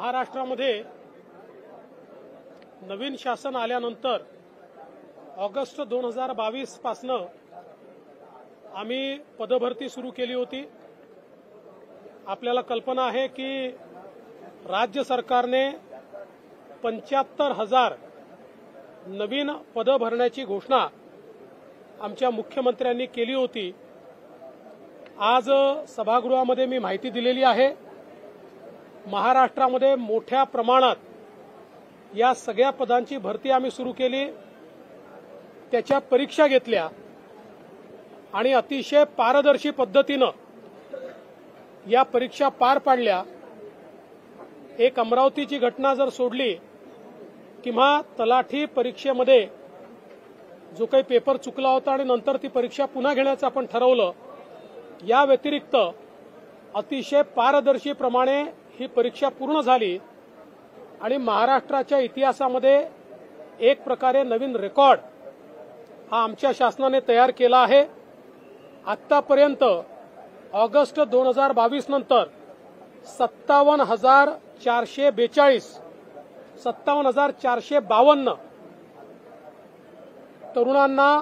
महाराष्ट्रामध्ये नवीन शासन आल्यानंतर ऑगस्ट 2022 पासनं आम्ही पदभरती सुरू केली होती। आपल्याला कल्पना आहे की राज्य सरकारने 75,000 नवीन पद भरण्याची घोषणा आमच्या मुख्यमंत्र्यांनी केली होती। आज सभागृहामध्ये मी माहिती दिलेली आहे। महाराष्ट्रामध्ये मोठ्या प्रमाणात या सगळ्या पदांची भरती आम्ही सुरू केली, त्याच्या परीक्षा घेतल्या आणि अतिशय पारदर्शी पद्धतीनं या परीक्षा पार पाडल्या। एक अमरावतीची घटना जर सोडली किंवा तलाठी परीक्षेमध्ये जो काही पेपर चुकला होता आणि नंतर ती परीक्षा पुन्हा घेण्याचं आपण ठरवलं, या व्यतिरिक्त अतिशय पारदर्शीप्रमाणे ही परीक्षा पूर्ण झाली आणि महाराष्ट्राच्या इतिहासामध्ये एक प्रकारे नवीन रेकॉर्ड हा आमच्या शासनाने तयार केला आहे। आतापर्यंत ऑगस्ट 2022 नंतर 57,452 तरुणांना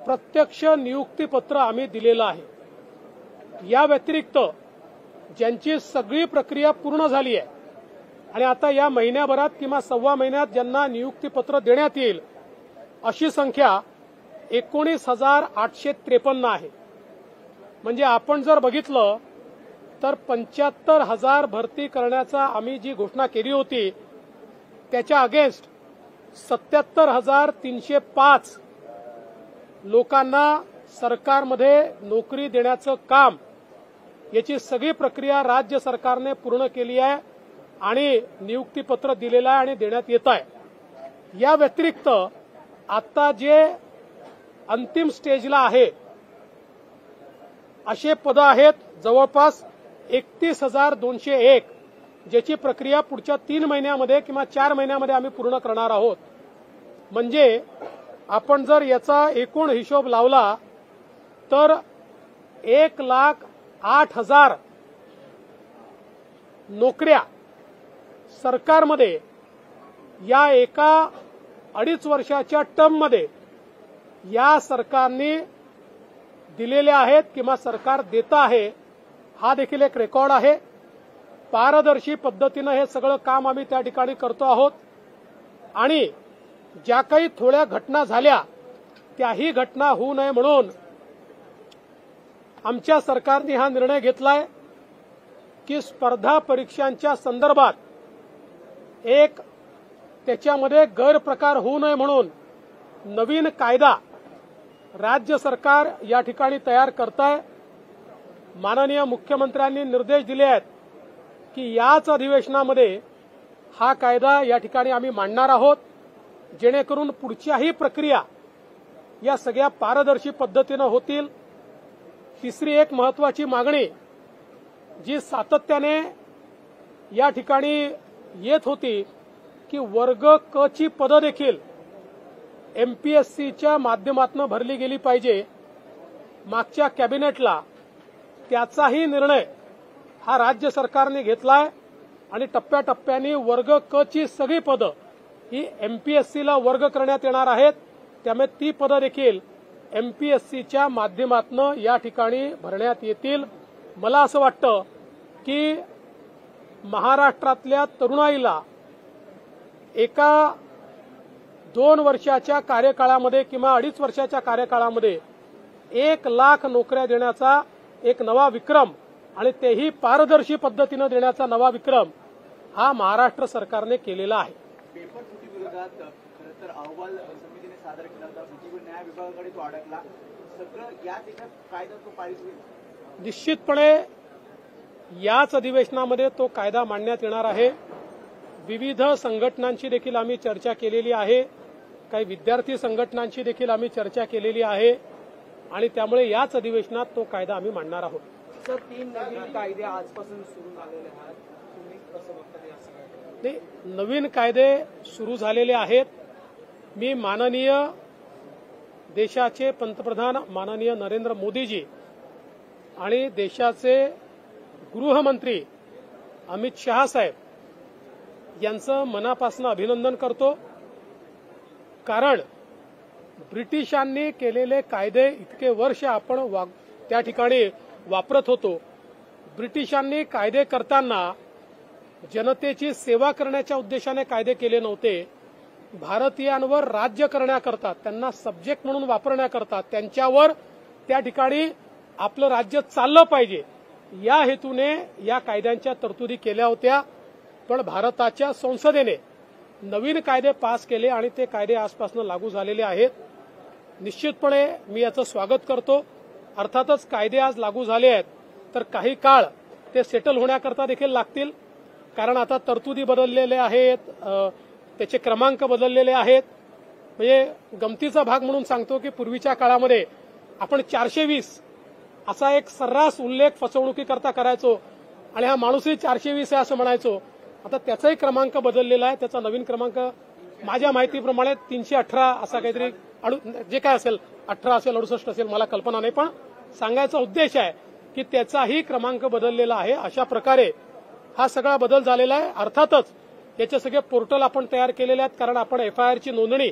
प्रत्यक्ष नियुक्तीपत्र आम्ही दिलेलं आहे। या व्यतिरिक्त ज्यांची सगळी प्रक्रिया पूर्ण झाली आहे आणि आता या महिन्याभरात किंवा सव्वा महिन्यात ज्यांना नियुक्तीपत्र देण्यात येईल अशी संख्या 19,853 आहे। म्हणजे आपण जर बघितलं तर 75,000 भरती करण्याचा आम्ही जी घोषणा केली होती त्याच्या अगेन्स्ट 77,305 लोकांना सरकारमध्ये नोकरी देण्याचं काम, याची सगळी प्रक्रिया राज्य सरकारने पूर्ण केली आहे आणि नियुक्तीपत्र दिलेलं आहे आणि देण्यात येत आहे। या व्यतिरिक्त आता जे अंतिम स्टेजला आहे असे पद आहेत जवळपास 31,201, ज्याची प्रक्रिया पुढच्या 3 महिन्यामध्ये किंवा 4 महिन्यामध्ये आम्ही पूर्ण करणार आहोत। म्हणजे आपण जर याचा एकूण हिशोब लावला तर 1,08,000 नोकऱ्या सरकारमध्ये या एका 2.5 वर्षाच्या टर्ममध्ये या सरकारने दिलेल्या आहेत किंवा सरकार देत आहे। हा देखील एक रेकॉर्ड आहे। पारदर्शी पद्धतीनं हे सगळं काम आम्ही त्या ठिकाणी करतो आहोत आणि ज्या काही थोड्या घटना झाल्या त्याही घटना होऊ नये म्हणून आमच्या सरकारने हा निर्णय घेतलाय की स्पर्धा परीक्षांच्या संदर्भात एक त्याच्यामध्ये गैरप्रकार होऊ नये म्हणून नवीन कायदा राज्य सरकार या ठिकाणी तयार करतंय। माननीय मुख्यमंत्र्यांनी निर्देश दिले आहेत की याच अधिवेशनामध्ये हा कायदा या ठिकाणी आम्ही मांडणार आहोत, जेणेकरून पुढच्याही प्रक्रिया या सगळ्या पारदर्शी पद्धतीनं होतील। तिसरी एक महत्वाची मागणी जी सातत्याने या ठिकाणी येत होती की वर्ग क ची पदं देखील एमपीएससीच्या माध्यमातून भरली गेली पाहिजे। मागच्या कॅबिनेटला त्याचाही निर्णय हा राज्य सरकारने घेतलाय आणि टप्प्याटप्प्याने वर्ग क ची सगळी पदं ही एमपीएससीला वर्ग करण्यात येणार आहेत। त्यामुळे ती पदं देखील एमपीएससीच्या माध्यमातून या ठिकाणी भरण्यात येतील। मला असं वाटतं की महाराष्ट्रातल्या तरुणाईला एका 2 वर्षाच्या कार्यकाळामध्ये किंवा 2.5 वर्षाच्या कार्यकाळामध्ये 1,00,000 नोकऱ्या देण्याचा एक नवा विक्रम आणि तेही पारदर्शी पद्धतीनं देण्याचा नवा विक्रम हा महाराष्ट्र सरकारने केलेला आहे। पेपर फुटी विरोधात खरं तर अहवाल समितीने सादर केला होता, सचिव न्याय विभागाकडे तो अडकला, सगळं याच एका कायदा तो पारित होईल। निश्चितपणे याच अधिवेशनामध्ये तो कायदा मांडण्यात येणार आहे। विविध संघटनांची देखील आम्ही चर्चा केलेली आहे, काही विद्यार्थी संघटनांची देखील आम्ही चर्चा केलेली आहे आणि त्यामुळे याच अधिवेशनात तो कायदा आम्ही मांडणार आहोत। सर, 3 नवीन कायदे आजपासून सुरू झालेले आहेत, तुम्ही कसं बघता या सगळ्या? नवीन कायदे सुरू झालेले आहेत। मी माननीय देशाचे पंतप्रधान माननीय नरेंद्र मोदीजी आणि देशाचे गृहमंत्री अमित शहा साहेब यांचं मनापासून अभिनंदन करतो, कारण ब्रिटिशांनी केलेले कायदे इतके वर्ष आपण त्या ठिकाणी वापरत होतो. ब्रिटिशांनी कायदे करताना जनतेची सेवा करण्याच्या उद्देशाने कायदे केले नव्हते. भारतीयांवर राज्य करण्याकरता, त्यांना सब्जेक्ट म्हणून वापरण्याकरता, त्यांच्यावर त्या ठिकाणी आपलं राज्य चाललं पाहिजे या हेतूने या कायद्यांच्या तरतुदी केल्या होत्या. पण भारताच्या संसदेने नवीन कायदे पास केले आणि ते कायदे आजपासून लागू झालेले आहेत. निश्चितपणे मी याचं स्वागत करतो. अर्थातच कायदे आज लागू झाले आहेत तर काही काळ ते सेटल होण्याकरता देखील लागतील, कारण आता तरतुदी बदललेल्या आहेत, त्याचे क्रमांक बदललेले आहेत. म्हणजे गमतीचा भाग म्हणून सांगतो की पूर्वीच्या काळामध्ये आपण 420 असा एक सर्रास उल्लेख फसवणुकीकरता करायचो आणि हा माणूसही 420 आहे असं म्हणायचो. आता त्याचाही क्रमांक बदललेला आहे. त्याचा नवीन क्रमांक माझ्या माहितीप्रमाणे 318 असा काहीतरी, जे काय असेल, 18 असेल, 68 असेल, मला कल्पना नाही. पण सांगायचा उद्देश आहे की त्याचाही क्रमांक बदललेला आहे. अशा प्रकारे हा सगळा बदल झालेला आहे. अर्थातच याचे सगळे पोर्टल आपण तयार केलेले आहेत, कारण आपण FIRची नोंदणी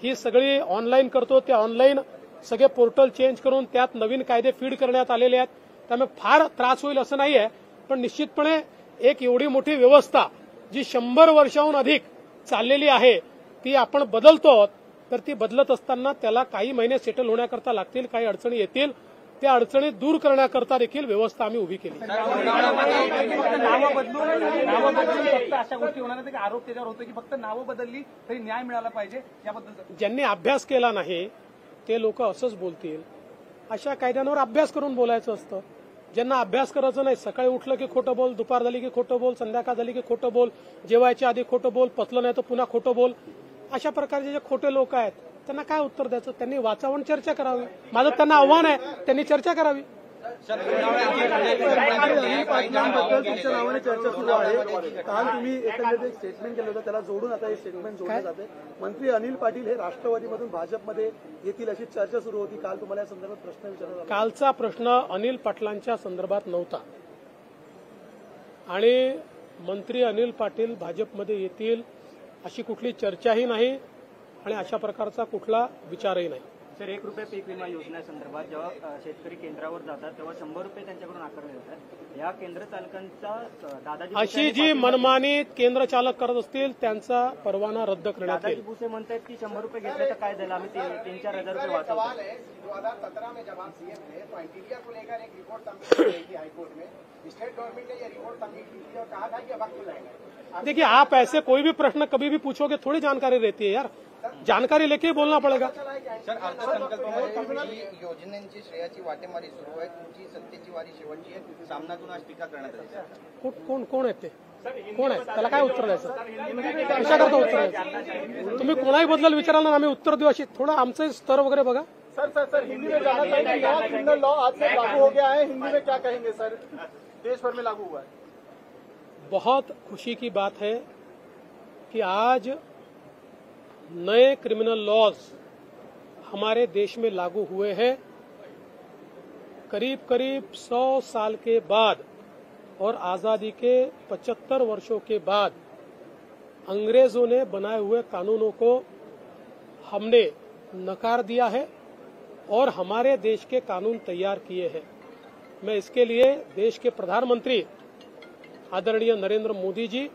ही सगळी ऑनलाईन करतो. त्या ऑनलाईन सगळे पोर्टल चेंज करून त्यात नवीन कायदे फीड करण्यात आलेले आहेत. त्यामुळे फार त्रास होईल असं नाहीये, पण निश्चितपणे एक एवढी मोठी व्यवस्था जी 100 वर्षाहून अधिक चाललेली आहे ती आपण बदलतो, तर ती बदलत असताना त्याला काही महिने सेटल होण्याकरता लागतील, काही अडचणी येतील. त्या अडचणी दूर करण्याकरता देखील व्यवस्था आम्ही उभी केली. नावं बदलून फक्त अशा गोष्टी होणार नाही की आरोप त्याच्यावर होतो की फक्त नावं बदलली तरी न्याय मिळाला पाहिजे, याबद्दल ज्यांनी अभ्यास केला नाही ते लोक असंच बोलतील. अशा कायद्यांवर अभ्यास करून बोलायचं असतं. ज्यांना अभ्यास करायचं नाही, सकाळी उठलं की खोटं बोल, दुपार झाली की खोटं बोल, संध्याकाळ झाली की खोटं बोल, जेवायच्या आधी खोटं बोल, पचलं नाही तर पुन्हा खोटं बोल, अशा प्रकारचे जे खोटे लोक आहेत त्यांना काय उत्तर द्यायचं? त्यांनी वाचावून चर्चा करावी. माझं त्यांना आव्हान आहे, त्यांनी चर्चा करावी. अनिल पाटलांबद्दल तुमच्या नावाने चर्चा सुरू आहे. काल तुम्ही एकंदरीत एक स्टेटमेंट केलं होतं, त्याला जोडून आता हे स्टेटमेंट जोडलं जाते. मंत्री अनिल पाटील हे राष्ट्रवादीमधून भाजपमध्ये येतील अशी चर्चा सुरू होती. काल तुम्हाला या संदर्भात प्रश्न विचारला. कालचा प्रश्न अनिल पाटलांच्या संदर्भात नव्हता आणि मंत्री अनिल पाटील भाजपमध्ये येतील अशी कुठली चर्चाही नाही आणि अशा प्रकारचा कुठला विचारही नाही. सर, 1 रुपये पीक विमा योजनेसंदर्भात जेव्हा शेतकरी केंद्रावर जातात तेव्हा 100 रुपये त्यांच्याकडून आकारले जातात. या केंद्र चालकांचा दादाजी अशी जी मनमानी केंद्र चालक करत असतील त्यांचा परवाना रद्द करण्यात दादाजी येईल. भुसे म्हणतात की 100 रुपये घेतले तर काय झालं, आम्ही 3-4 हजार रुपये वाचवतो. 2017 में जब आप सीएम थे तो एंटीरिया को लेकर एक रिपोर्ट सबमिट की गई थी हाईकोर्ट में. स्टेट गवर्नमेंट ने ये रिपोर्ट सबमिट की थी और कहा था कि अब वक्त लगेगा. देखिए, आप ऐसे कोई भी प्रश्न कभी भी पूछोगे थोड़ी जानकारी रहती है यार. जानकारी लेके ही बोलना पड़ेगा. सर, अर्थसंकल्पामध्ये योजनांची श्रेयाची वाटेमारी सुरू आहे. तुमची सत्तेची वारी शेवटची आहे. सामनातून आज टीका करण्यात आली. कोण आहेत ते? कोण आहे? त्याला काय उत्तर द्यायचं? कशाकरता उत्तर द्यायचं? तुम्ही कोणाही बद्दल विचाराल ना, आम्ही उत्तर देऊ अशी. थोडं आमचं स्तर वगैरे बघा. सर हिंदी में जाना चाहिए. क्रिमिनल लॉ आज से लागू हो गया है. हिंदी में क्या कहेंगे सर? देश भर में लागू हुआ है. बहुत खुशी की बात है कि आज नए क्रिमिनल लॉज हमारे देश में लागू हुए हैं. करीब करीब 100 साल के बाद और आजादी के 75 वर्षों के बाद अंग्रेजों ने बनाए हुए कानूनों को हमने नकार दिया है और हमारे देश के कानून तैयार किए हैं. मैं इसके लिए देश के प्रधानमंत्री आदरणीय नरेंद्र मोदी जी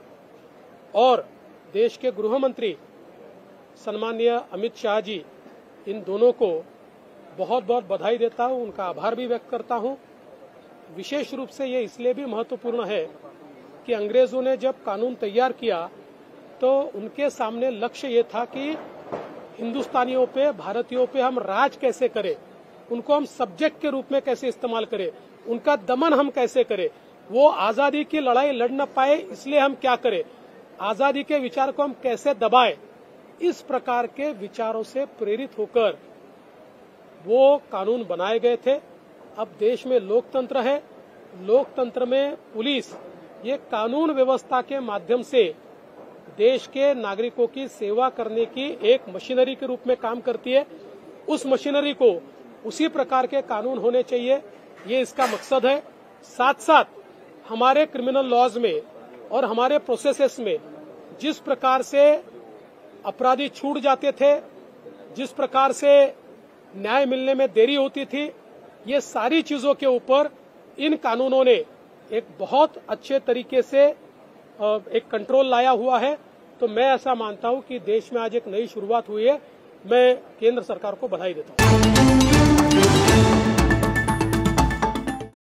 और देश के गृह मंत्री सम्माननीय अमित शाह जी, इन दोनों को बहुत बहुत बधाई देता हूं, उनका आभार भी व्यक्त करता हूं. विशेष रूप से ये इसलिए भी महत्वपूर्ण है कि अंग्रेजों ने जब कानून तैयार किया तो उनके सामने लक्ष्य ये था कि हिंदुस्तानियों पे, भारतीयों पे हम राज कैसे करें, उनको हम सब्जेक्ट के रूप में कैसे इस्तेमाल करें, उनका दमन हम कैसे करें, वो आजादी की लड़ाई लड़ न पाए इसलिए हम क्या करें, आजादी के विचार को हम कैसे दबाएं. इस प्रकार के विचारों से प्रेरित होकर वो कानून बनाए गए थे. अब देश में लोकतंत्र है. लोकतंत्र में पुलिस ये कानून व्यवस्था के माध्यम से देश के नागरिकों की सेवा करने की एक मशीनरी के रूप में काम करती है. उस मशीनरी को उसी प्रकार के कानून होने चाहिए, ये इसका मकसद है. साथ साथ हमारे क्रिमिनल लॉज में और हमारे प्रोसेसेस में जिस प्रकार से अपराधी छूट जाते थे, जिस प्रकार से न्याय मिलने में देरी होती थी, ये सारी चीजों के ऊपर इन कानूनों ने एक बहुत अच्छे तरीके से एक कंट्रोल लाया हुआ है। तो मैं ऐसा मानता हूं कि देश में आज एक नई शुरुआत हुई है। मैं केंद्र सरकार को बधाई देता हूं।